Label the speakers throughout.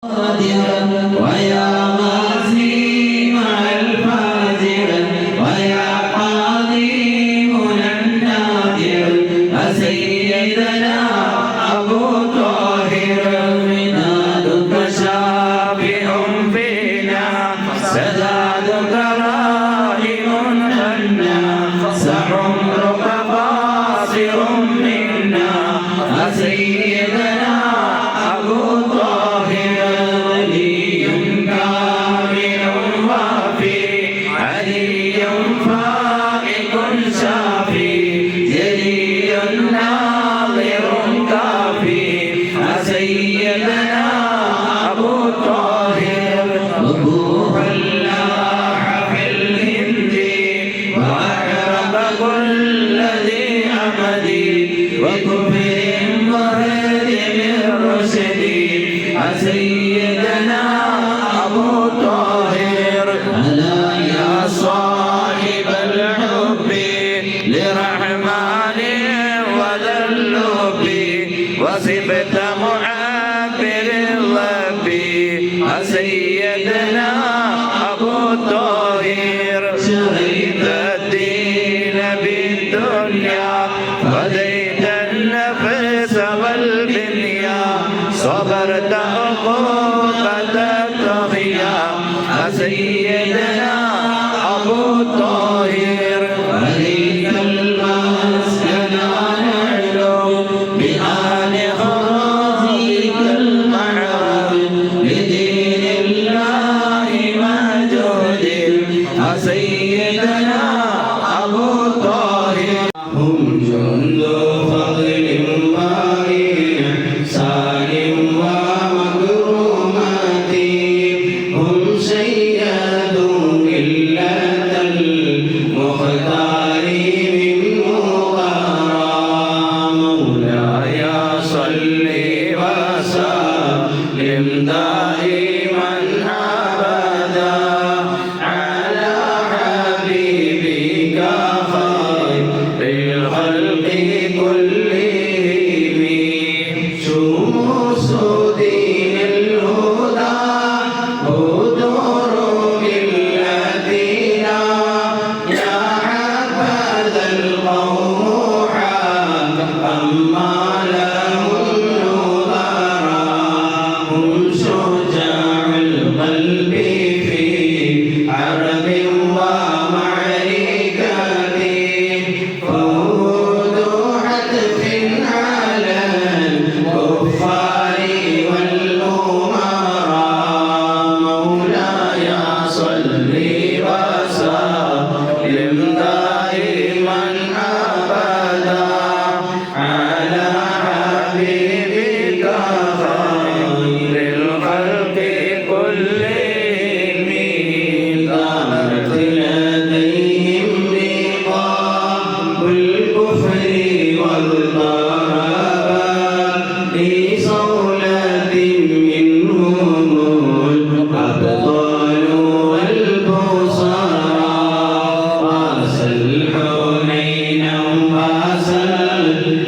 Speaker 1: ويا مازي مع الفاجر ويا قاضي النادر سيدنا أبو طاهر منادك شافع فينا سدادك راهب عنا سعمرك قاصر منا سيدنا أبو طاهر ولي كامل وافي علي فائق شافي جلي ناظر كافي سيدنا أبو طاهر وقوف اللاح في الهند وأعرب كل ذي أمد وكفر وهدم الرشد سيدنا أبو طاهر ألا يا صاحب الحب لرحمن وذا اللب وصبت معبر الرب سيدنا أبو طاهر شريت الدين بالدنيا فديت النفس والبنيا صبرت عقوبة الطغية سيدنا أبو طاهر عليك المسكن نعلو بآل خراجك المعارف لدين الله مجود سيدنا أبو طاهر هم جند فضل سالم ومكرمات هم سيد ملة المختار من مغارى مولاي صل وسلم دائما أبدا على حبيبك خير الخلق كلهم شموس دين الهدى بدور ملتنا يا حبذا القوم أما لهم نظراء هم شجاع القلب في عرب ومعركة فهود حتف على الكفار والأمراء مولاي صل وسلم دائما أبدا على حبيبك خير الخلق كلهم دارت لديهم رقاب الكفر والضربات لصولة منهم الأبطال والبصراء واس الحنين واس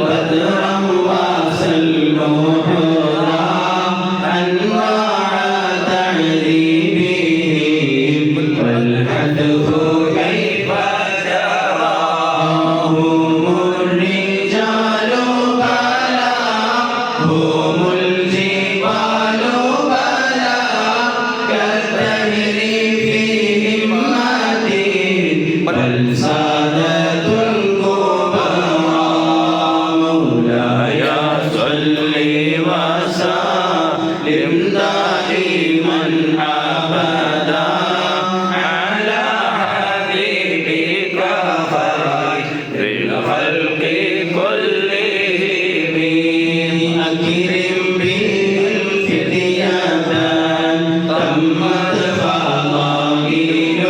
Speaker 1: بدرا واس الأحرى أنواع تعذيبهم والحتف كيف جرى هم الرجال بلى هم الجبال بلى كالدهر فيهم ماتين بل سادة الكبراء مولاي صل وسلم دائما أبدا على حبيبك خير الخلق كلهم أكرم بالفتيان تمت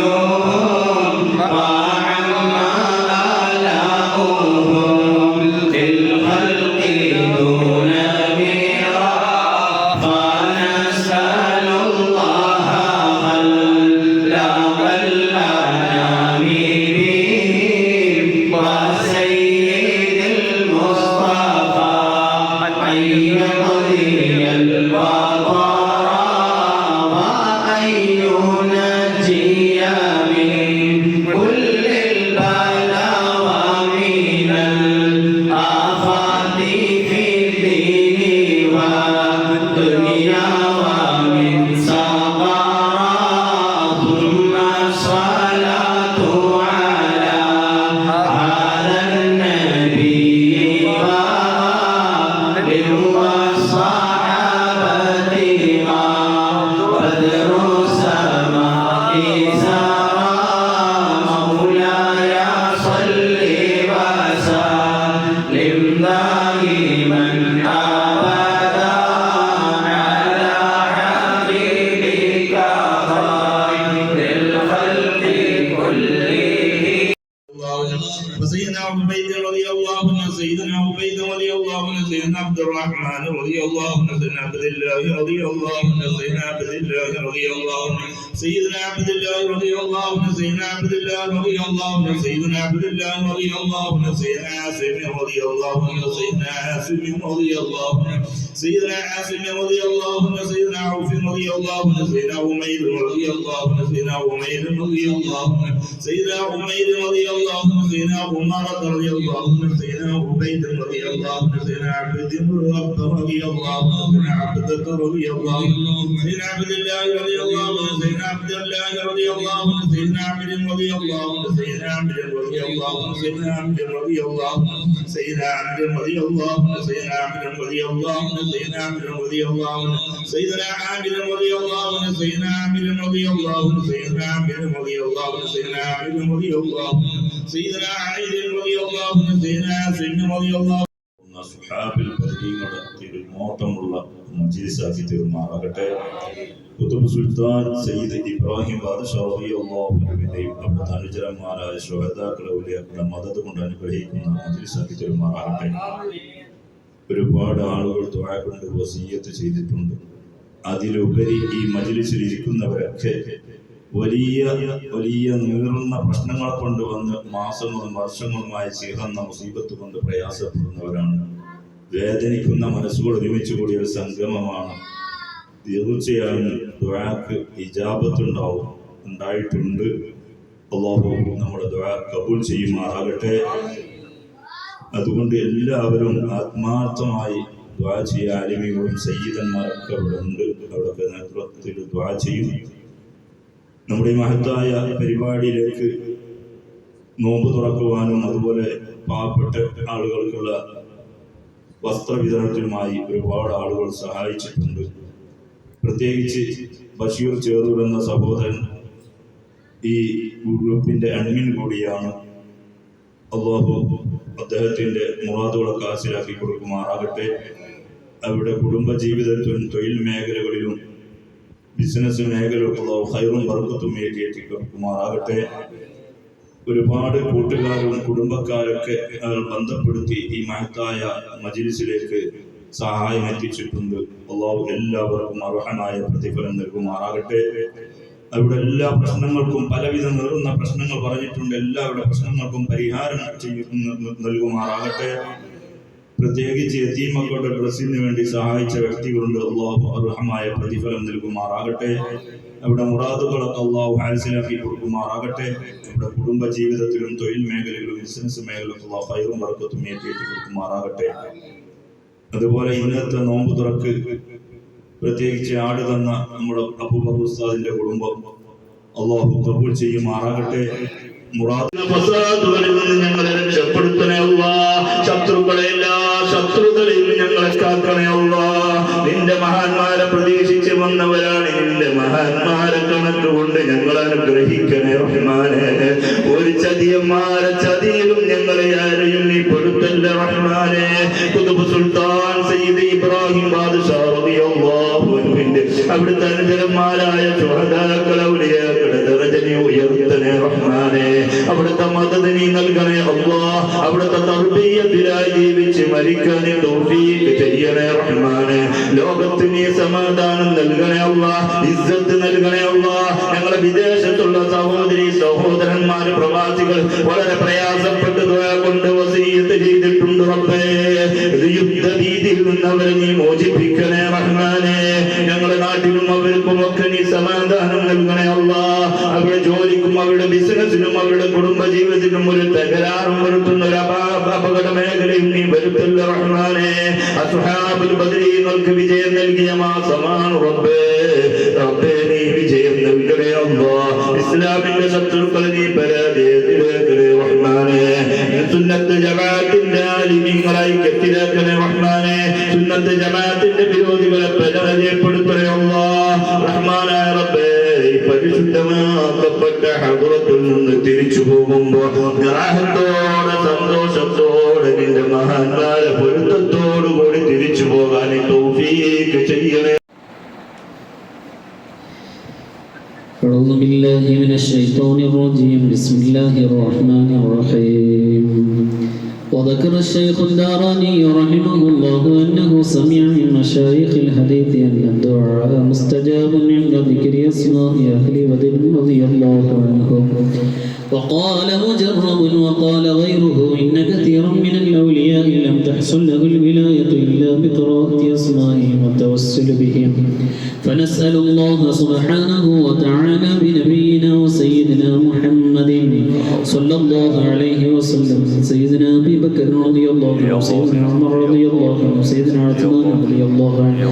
Speaker 1: فضائلهم وعم آلاؤهم في الخلق دون ميراث فنسأل الله خلاق الأنام بهم وسيد المصطفى حيا
Speaker 2: عبد الرحمن رضي الله عنه سيدنا عبد الله رضي الله عنه سيدنا عبد الله رضي الله عنه سيدنا عبد الله رضي الله عنه سيدنا عبد الله رضي الله عنه سيدنا عبد الله رضي الله عنه سيدنا عاصم رضي الله عنه سيدنا عاصم رضي الله عنه سيدنا عاصم رضي الله عنه سيدنا عوف رضي الله عنه سيدنا عمير رضي الله عنه سيدنا عمير رضي الله عنه سيدنا عمير رضي الله عنه سيدنا عمارة رضي الله عنه سيدنا عبيد رضي الله عنه سيدنا عبد رضي الله عنه سيدنا عبد رضي الله عنه سيدنا عبد الله رضي الله عنه سيدنا عبد الله رضي الله عنه سيدنا عبد رضي الله عنه سيدنا عبد رضي الله عنه سيدنا عبد رضي الله عنه سيدنا عبد رضي الله عنه سيدنا عبد رضي الله عنه سيدنا عبد رضي الله عنه سيدنا عامر رضي الله عنه سيدنا عامر رضي الله عنه سيدنا عامر رضي الله عنه سيدنا عامر رضي الله عنه سيدنا عائد رضي الله عنه سيدنا عاصم رضي الله عنه സുഹാബിൽ പരിചയങ്ങളുടെ മോട്ടമുള്ള മജ്ലിസാക്കി തീർമാറാകട്ടെ. കുതുബ് സുൽത്താൻ സയ്യിദ് ഇബ്രാഹിം ബാദ്ഷാ റളിയല്ലാഹു അൻഹുവിന്റെയും അവിടുത്തെ അനുചരന്മാരായ ശുഹദാക്കളെ ഔലിയാക്കളുടെ മദദ് കൊണ്ട് അനുഗ്രഹിക്കുന്ന മജ്ലിസാക്കി തീർമാറാകട്ടെ. ഒരുപാട് ആളുകൾ ദുആ കൊണ്ട് വസിയ്യത്ത് ചെയ്തിട്ടുണ്ട്. അതിലുപരി ഈ മജ്ലിസിൽ ഇരിക്കുന്നവരൊക്കെ വലിയ വലിയ നീറുന്ന പ്രശ്നങ്ങളെ കൊണ്ടുവന്ന് മാസങ്ങളും വർഷങ്ങളുമായി ചീറുന്ന മുസീബത്ത് കൊണ്ട് പ്രയാസപ്പെടുന്നവരാണ്. വേദനിക്കുന്ന മനസ്സുകൾ ഒരുമിച്ച് കൂടിയ ഒരു സംഗമമാണ്. തീർച്ചയായും ദുആക്ക് ഇജാബത്ത് ഉണ്ടായിട്ടുണ്ട്. അല്ലാഹു നമ്മുടെ ദുആ കബൂൽ ചെയ്യുമാറാകട്ടെ. അതുകൊണ്ട് എല്ലാവരും ആത്മാർത്ഥമായി ദുആ ചെയ്യുക. ആലിമീങ്ങളും സയ്യിദന്മാരൊക്കെ അവിടെ ഉണ്ട്. അവിടെയൊക്കെ നേതൃത്വത്തിൽ ദുആ ചെയ്യും. നമ്മുടെ ഈ മഹത്തായ പരിപാടിയിലേക്ക് നോമ്പ് തുറക്കുവാനും അതുപോലെ പാവപ്പെട്ട ആളുകൾക്കുള്ള വസ്ത്ര വിതരണത്തിനുമായി ഒരുപാട് ആളുകൾ സഹായിച്ചിട്ടുണ്ട്. പ്രത്യേകിച്ച് ബഷീർ ചേറൂർ എന്ന സഹോദരൻ ഈ ഗ്രൂപ്പിന്റെ അഡ്മിൻ കൂടിയാണ്. അല്ലാഹു അദ്ദേഹത്തിന്റെ മുറാദുകളൊക്കെ ഹാസിലാക്കി കൊടുക്കുമാറാകട്ടെ. അവരുടെ കുടുംബ ജീവിതത്തിലും തൊഴിൽ മേഖലകളിലും ബിസിനസ് മേഖലയിലുള്ള ഹൈറും ബർക്കത്തും ഏറ്റി കൊടുക്കുമാറാകട്ടെ. ഒരുപാട് കൂട്ടുകാരും കുടുംബക്കാരൊക്കെ ബന്ധപ്പെടുത്തി ഈ മഹത്തായ മജ്ലിസിലേക്ക് സഹായം എത്തിച്ചിട്ടുണ്ട്. അല്ലാഹു എല്ലാവർക്കും അർഹമായ പ്രതിഫലം നൽകുമാറാകട്ടെ. അവരുടെ എല്ലാ പ്രശ്നങ്ങൾക്കും പലവിധ നേറുന്ന പ്രശ്നങ്ങൾ പറഞ്ഞിട്ടുണ്ട്. എല്ലാവരുടെ പ്രശ്നങ്ങൾക്കും പരിഹാരം നൽകുമാറാകട്ടെ. പ്രത്യേകിച്ച് യതീമക്കളുടെ ഡ്രസ്സിന് വേണ്ടി സഹായിച്ച വ്യക്തികളുണ്ട്. അല്ലാഹു അർഹമായ പ്രതിഫലം നൽകുമാറാകട്ടെ. അവിടെ മുറാദുകളൊക്കെ അല്ലാഹു ഹാസിലാക്കി കൊടുക്കുമാറാകട്ടെ. നമ്മുടെ കുടുംബ ജീവിതത്തിലും തൊഴിൽ മേഖലകളിലും ബിസിനസ് മേഖലയിലും അല്ലാഹു ഹൈറും ബർക്കത്തും ഏറ്റിട്ട് കൊടുക്കുമാറാകട്ടെ. അതുപോലെ ഇന്നത്തെ നോമ്പ് തുറക്ക് പ്രത്യേകിച്ച് ആട് തന്ന നമ്മുടെ അബൂബക്കർ ഉസ്താദിന്റെ കുടുംബം അല്ലാഹു കബൂൽ ചെയ്യുമാറാകട്ടെ. ഫസാദുകളിൽ നിന്ന് ഞങ്ങളെ രക്ഷപ്പെടുത്തണേ അല്ലാഹ്. ശത്രുക്കളെ എല്ലാ ശത്രുക്കളിൽ നിന്ന് ഞങ്ങളെ കാക്കണേ അല്ലാഹ്. നിന്റെ മഹാന്മാരെ പ്രതീക്ഷിച്ച് വന്നവരാണ്. നിന്റെ മഹാന്മാരെ കണക്കുകൊണ്ട് ഞങ്ങൾ അനുഗ്രഹിക്കണേ റഹ്മാനെ. ഒരു ചതിയന്മാരെ ചതിയിലും ഞങ്ങളെ ആരെയും നീ പെടുത്തല്ല റഹ്മാനെ. കുതുബ് സുൽത്താൻ സയ്യിദ് ഇബ്രാഹിം ബാദ്ഷാ റളിയല്ലാഹു അൻഹുവിന്റെ അവിടുത്തെ അനുചരന്മാരായ ശുഹദാക്കളെ ഔലിയാക്കളെ ദറജ നീ ഉയർത്തണേ റഹ്മാനെ. അവിടുത്തെ മദദ് നീ നൽകണേ അല്ലാഹ്. അവിടുത്തെ തർബിയത്തിലായി ജീവിച്ച് മരിക്കാൻ തൗഫീഖ് ചെയ്യണേ റഹ്മാനെ. ലോകത്ത് നീ സമാധാനം നൽകണേ അല്ലാഹ്. ഇസ്സത്ത് നൽകണേ അല്ലാഹ്. ഞങ്ങളെ വിദേശത്തുള്ള സഹോദരി സഹോദരന്മാർ പ്രവാസികൾ വളരെ പ്രയാസപ്പെട്ട് ദുആ കൊണ്ട് വസിയ്യത്ത് ചെയ്തിട്ടുണ്ട് റബ്ബേ. യുദ്ധ ഭീതിയിൽ നിന്ന് അവരെ നീ മോചിപ്പിക്കണേ റഹ്മാനെ. ഞങ്ങളുടെ നാട്ടിലും അവർക്കും ഒക്കെ നീ സമാധാനം നൽകണേ അല്ലാഹ്. അവരുടെ ജോലിക്കും അവരുടെ ബിസിനസിനും അവരുടെ കുടുംബ ജീവിതത്തിനും ഒരു തകരാറും വരുത്തുന്ന ഒരു അപകട മേഖലയും നീ വരുത്തല്ല റഹ്മാനെ. അസ്ഹാബുൽ ബദരീങ്ങൾക്ക് വിജയം നൽകിയ മാസമാണ് റബ്ബേ. റബ്ബേ നീ വിജയം നൽകണേ അല്ലാഹ്. ഇസ്ലാമിന്റെ ശത്രുക്കളെ നീ പരാജയത്തിലാക്കണേ റഹ്മാനെ. സുന്നത്ത് ജമാഅത്തിന്റെ ആലിമീങ്ങളായി കെട്ടിലാക്കണേ റഹ്മാനെ. സുന്നത്ത് ജമാഅത്തിന്റെ വിരോധികളെ പരാജയപ്പെടുത്തണേ അല്ലാഹ്. റഹ്മാനായ റബ്ബേ, പരിശുദ്ധമാക്കപ്പെട്ട ഹദ്റത്തിൽ നിന്ന് തിരിച്ചു പോകുമ്പോൾ റാഹത്തോടെ സന്തോഷത്തോടെ നിന്റെ മഹാന്മാരെ പൊരുത്തത്തോടു കൂടി തിരിച്ചു പോകാൻ തൗഫീഖ് ചെയ്യണേ.
Speaker 3: أعوذ بالله من الشيطان الرجيم. بسم الله الرحمن الرحيم. وذكر الشيخ الداراني رحمه الله أنه سمع من مشايخ الحديث أن الدعاء مستجاب عند ذكر أسماء أهل بدر رضي الله عنهم. وقال مجرب وقال غيره إن كثيرا من الأولياء لم تحصل له الولاية إلا بقراءة أسمائهم والتوسل بهم، فنسأل الله سبحانه وتعالى بنبينا وسيدنا محمد صلى الله عليه وسلم سيدنا أبي بكر رضي الله عنه، سيدنا عمر رضي الله عنه، سيدنا عثمان رضي الله عنه،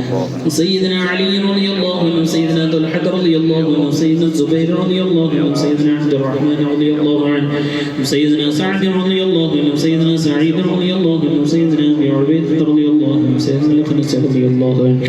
Speaker 3: سيدنا علي رضي الله عنه، سيدنا طلحة رضي الله عنه، سيدنا الزبير رضي الله عنه، سيدنا عبد الرحمن رضي الله عنه، سيدنا سعد رضي الله عنه، سيدنا سعيد رضي الله عنه، سيدنا أبي عبيدة رضي الله عنه، سيدنا الخنس رضي الله عنه.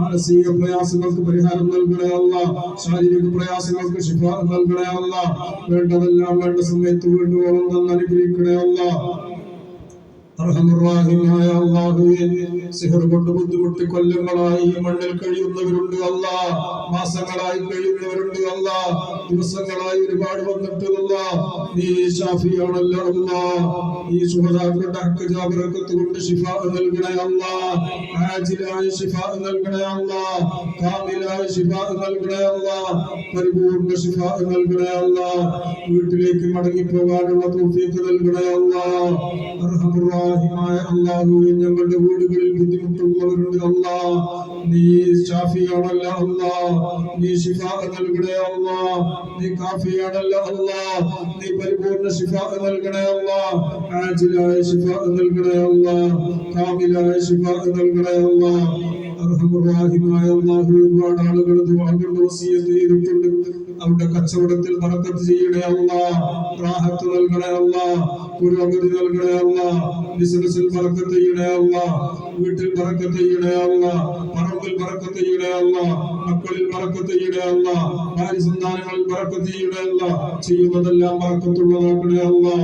Speaker 4: മാനസിക പ്രയാസങ്ങൾക്ക് പരിഹാരം നൽകണേ അല്ലാഹ്, ശാരീരിക പ്രയാസങ്ങൾക്ക് ശിഫ നൽകണേ അല്ലാഹ്, വേണ്ടതെല്ലാം വേണ്ട സമയത്ത് വീണ്ടും അനുഗ്രഹിക്കണേ അല്ലാഹ്. അർഹമുർറാഹിമായ അല്ലാഹുവേ, സിഹർ കൊണ്ട് ബുദ്ധിമുട്ടി കൊല്ലങ്ങളായി ഈ മണ്ണിൽ കഴിയുന്നവരുണ്ട് അല്ലാ, മാസങ്ങളായി കഴിയുന്നവരുണ്ട് അല്ലാ, ദിവസങ്ങളായി ഒരുപാട് വന്നിട്ട് അല്ലാ, നീ ഷാഫിയാണല്ലോ അല്ലാ. ഈ ശുഹദാക്കളുടെ ഹക്ക് ജാബറക്കത്ത് കൊണ്ട് ശിഫാ നൽകണേ അല്ലാ, ആജിലായ ശിഫാ നൽകണേ അല്ലാ, കാമിലായ ശിഫാ നൽകണേ അല്ലാ, പരിപൂർണ്ണ ശിഫാ നൽകണേ അല്ലാ. വീട്ടിലേക്ക് മടങ്ങി പോകാനുള്ള തൗഫീഖ് നൽകണേ അല്ലാ. അർഹമുർറാഹിമായ അല്ലാഹുവേ, ഞങ്ങളുടെ വീടുകളിൽ ബുദ്ധിമുട്ടുള്ളവരുണ്ട് അല്ലാ, നീ ഷാഫിയാണല്ലോ അല്ലാ, നീ ശിഫാ നൽകണേ അല്ലാ, നീ കാഫിയാണല്ലോ അല്ലാ, നീ പരിപൂർണ്ണ ശിഫാ നൽകണേ അല്ലാ, ആജിലായ ശിഫാ നൽകണേ അല്ലാ, കാമിലായ ശിഫാ നൽകണേ അല്ലാ. അർഹമുർറാഹിമായ അല്ലാഹു, ഒരുപാട് ആളുകൾ ദുആ കൊണ്ട് വസിയത്ത് ചെയ്തിട്ടുണ്ട്. അവരുടെ കച്ചവടത്തിൽ ബറക്കത്ത് ചെയ്യണേ അല്ലാ, റാഹത്ത് നൽകണേ അല്ലാ, പുരോഗതി നൽകണേ അല്ലാ, ബിസിനസ്സിൽ ബറക്കത്ത് ചെയ്യണേ അല്ലാ, വീട്ടിൽ ബറക്കത്ത് ചെയ്യണേ അല്ലാ, പറമ്പിൽ ബറക്കത്ത് ചെയ്യണേ അല്ലാ, മക്കളിൽ ബറക്കത്ത് ചെയ്യണേ അല്ലാ, ഭാര്യ സന്താനങ്ങളിൽ ബറക്കത്ത് ചെയ്യണേ അല്ലാ, ചെയ്യുന്നതെല്ലാം ബറക്കത്തുള്ളതാക്കണേ അല്ലാ.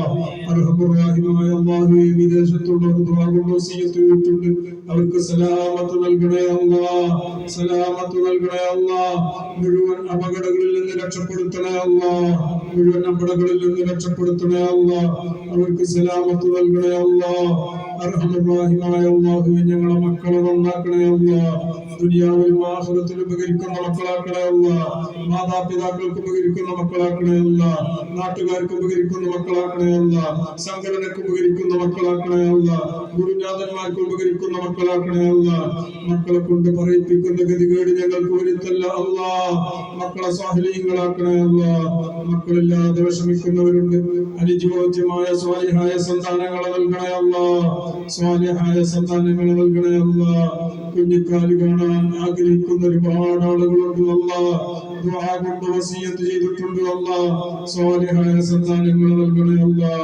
Speaker 4: അർഹമുർറാഹിമായ അല്ലാഹു, വിദേശത്തുള്ളവർ ദുആ കൊണ്ട് വസിയത്ത് ചെയ്തിട്ടുണ്ട്. അവർക്ക് സലാമത്ത് നൽകണേ അല്ലാ, സലാമത്ത് നൽകണേ അല്ലാ. മുഴുവൻ അപകടങ്ങളിൽ നിന്ന് രക്ഷപ്പെടുത്തണേ അല്ലാ, മുഴുവൻ അപകടങ്ങളിൽ നിന്ന് രക്ഷപ്പെടുത്തണേ അല്ലാ. അവർക്ക് സലാമത്ത് നൽകണേ അല്ലാ. അർഹമുർറാഹിമായ അല്ലാഹു, ഞങ്ങളെ മക്കളെ നന്നാക്കണേ അല്ലാ, ദുനിയാവിലും ആഖിറത്തിലും ഉപകരിക്കുന്ന മക്കളാക്കണേ അല്ലാ, മാതാപിതാക്കൾക്ക് ഉപകരിക്കുന്ന മക്കളാക്കണേ അല്ലാ, നാട്ടുകാർക്ക് ഉപകരിക്കുന്ന മക്കളാക്കണേ അല്ലാ, സംഘടനക്ക് ഉപകരിക്കുന്ന മക്കളാക്കണേ അല്ലാ, ഗുരുനാഥന്മാർക്ക് ഉപകരിക്കുന്ന മക്കളാക്കണേ അല്ലാ. മക്കളെ കൊണ്ട് പറയിപ്പിക്കുന്ന ഗതികേട് ഞങ്ങൾക്ക് വരുത്തല്ല അല്ലാ, മക്കളെ സാഹചര്യങ്ങളാക്കണേ അല്ലാ. മക്കളില്ലാതെ വിഷമിക്കുന്നവരുണ്ട്, അനുയോജ്യമായ സ്വാലിഹായ സന്താനങ്ങളെ നൽകണേ അല്ലാ, സ്വാലിഹായ സന്താനങ്ങളെ നൽകണേ അല്ലാ. കുഞ്ഞിക്കാല് കാണാൻ ആഗ്രഹിക്കുന്ന ഒരുപാട് ആളുകളുണ്ട് അല്ലാ, ദുആ കൊണ്ട് വസിയത്ത് ചെയ്തിട്ടുണ്ട് അല്ലാ, സ്വാലിഹായ സന്താനങ്ങളെ നൽകണേ അല്ലാ.